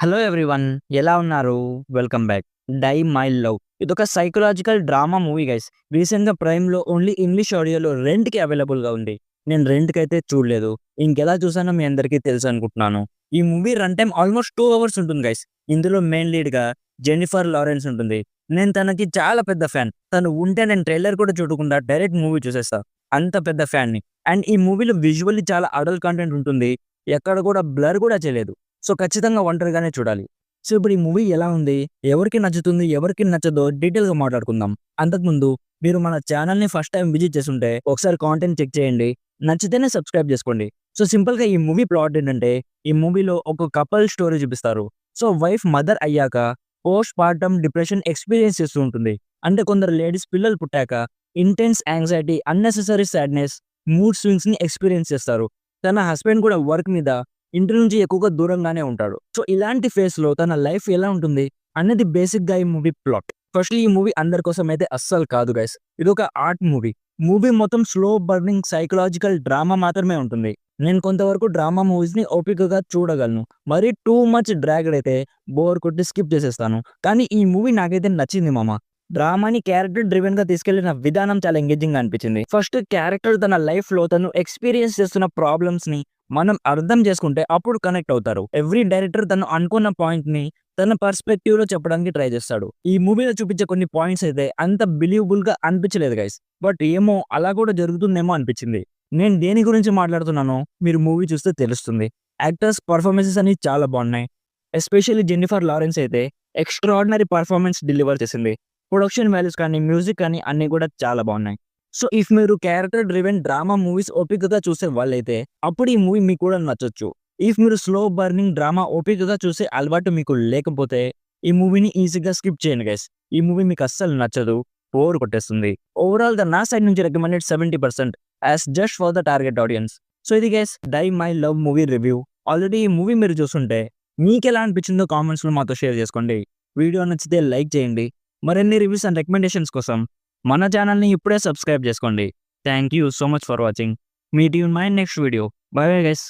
Hello everyone, ఎలా ఉన్నారు? Welcome back. 'Die my love' ఇదొక సైకలాజికల్ డ్రామా మూవీ గైస్. రీసెంట్‌గా ప్రైమ్‌లో ఓన్లీ ఇంగ్లీష్ ఆడియోలో రెంట్‌కి అవైలబుల్‌గా ఉంది. నేను రెంట్‌కైతే చూడలేదు. ఇంకెలా చూసానో మీ అందరికీ తెలుసనుకుంటున్నాను. ఈ movie run time almost 2 hours ఉంటుంది గైస్. ఇందులో మెయిన్ లీడ్‌గా జెన్నిఫర్ లారెన్స్ ఉంటుంది. నేను తనకి చాలా పెద్ద ఫ్యాన్. తను ఉంటే నేను ట్రైలర్ కూడా చూడకుండా డైరెక్ట్ మూవీ చూసేస్తా. అంత పెద్ద ఫ్యాన్‌ని. అండ్ ఈ మూవీలో విజువల్లీ చాలా అడల్ట్ కంటెంట్ ఉంటుంది. ఎక్కడ కూడా బ్లర్ కూడా చేయలేదు. సో, ఖచ్చితంగా ఒంటరిగానే చూడాలి. సో, ఇప్పుడు ఈ మూవీ ఎలా ఉంది? ఎవరికి నచ్చుతుంది? ఎవరికి నచ్చదో డీటెయిల్‌గా మాట్లాడుకుందాం. అంతకుముందు మీరు మన ఛానెల్‌ని ఫస్ట్ టైమ్ విజిట్ చేసుంటే ఒకసారి కాంటెంట్ చెక్ చేయండి. నచ్చితేనే సబ్స్క్రైబ్ చేసుకోండి. సో, సింపుల్‌గా ఈ మూవీ ప్లాట్ ఏంటంటే, ఈ మూవీలో ఒక కపుల్ స్టోరీ చూపిస్తారు. సో, వైఫ్ మదర్ అయ్యాక పోస్ట్ పార్టమ్ డిప్రెషన్ ఎక్స్‌పీరియన్స్ చేస్తూ ఉంటుంది. అంటే కొందరు లేడీస్ పిల్లలు పుట్టాక intense anxiety, unnecessary sadness, mood స్వింగ్స్‌ని ఎక్స్‌పీరియన్స్ చేస్తారు. తన హస్బెండ్ కూడా వర్క్ మీద ఇంటి నుంచి ఎక్కువగా దూరంగానే ఉంటాడు. సో, ఇలాంటి ఫేస్‌లో తన లైఫ్ ఎలా ఉంటుంది అనేది బేసిక్‌గా ఈ మూవీ ప్లాట్. ఫస్ట్‌లీ ఈ మూవీ అందరి కోసం అయితే అస్సలు కాదు గైస్. ఇదొక ఆర్ట్ మూవీ. మూవీ మొత్తం స్లో బర్నింగ్ సైకలాజికల్ డ్రామా మాత్రమే ఉంటుంది. నేను కొంతవరకు డ్రామా మూవీస్‌ని ఓపికగా చూడగలను. మరీ టూ మచ్ డ్రాగ్డ్ అయితే బోర్ కొట్టి స్కిప్ చేసేస్తాను. కానీ ఈ మూవీ నాకైతే నచ్చింది మామ. డ్రామాని క్యారెక్టర్ డ్రివెన్‌గా తీసుకెళ్లిన విధానం చాలా ఎంగేజింగ్‌గా అనిపించింది. ఫస్ట్ క్యారెక్టర్ తన లైఫ్‌లో తను ఎక్స్‌పీరియన్స్ చేస్తున్న ప్రాబ్లమ్స్‌ని మనం అర్థం చేసుకుంటే అప్పుడు కనెక్ట్ అవుతారు. ఎవ్రీ డైరెక్టర్ తను అనుకున్న పాయింట్‌ని తన పర్స్పెక్టివ్‌లో చెప్పడానికి ట్రై చేస్తాడు. ఈ మూవీలో చూపించే కొన్ని పాయింట్స్ అయితే అంత బిలీవబుల్‌గా అనిపించలేదు గైస్. బట్ ఏమో అలా కూడా జరుగుతుందేమో అనిపించింది. నేను దేని గురించి మాట్లాడుతున్నానో మీరు మూవీ చూస్తే తెలుస్తుంది. యాక్టర్స్ పర్ఫార్మెన్సెస్ అన్ని చాలా బాగున్నాయి. ఎస్పెషల్లీ జెన్నిఫర్ లారెన్స్ అయితే ఎక్స్‌ట్రార్డినరీ పర్ఫార్మెన్స్ డెలివర్ చేసింది. ప్రొడక్షన్ వాల్యూస్ కానీ, మ్యూజిక్ కానీ అన్నీ కూడా చాలా బాగున్నాయి. సో, ఇఫ్ మీరు క్యారెక్టర్ డ్రివెన్ డ్రామా మూవీస్ ఓపికగా చూసే వాళ్ళైతే అప్పుడు ఈ మూవీ మీకు కూడా నచ్చొచ్చు. ఇఫ్ మీరు స్లో బర్నింగ్ డ్రామా ఓపికగా చూసే అలవాటు మీకు లేకపోతే ఈ మూవీని ఈజీగా స్కిప్ చేయండి గైస్. ఈ మూవీ మీకు అస్సలు నచ్చదు. బోర్ కొట్టేస్తుంది. ఓవరాల్‌గా నా సైడ్ నుంచి recommended 70% as just for the target audience. So, ఇది guys 'die my love' movie review. Already ఈ మూవీ మీరు చూసుంటే మీకెలా అనిపించిందో కామెంట్స్‌లో మాతో షేర్ చేసుకోండి. వీడియో నచ్చితే లైక్ చేయండి. మరిన్ని రివ్యూస్ అండ్ రికమెండేషన్స్ కోసం మన ఛానల్‌ని ఇప్పుడే సబ్స్క్రైబ్ చేసుకోండి. Thank you so much for watching. Meet you in my next video. By bye guys.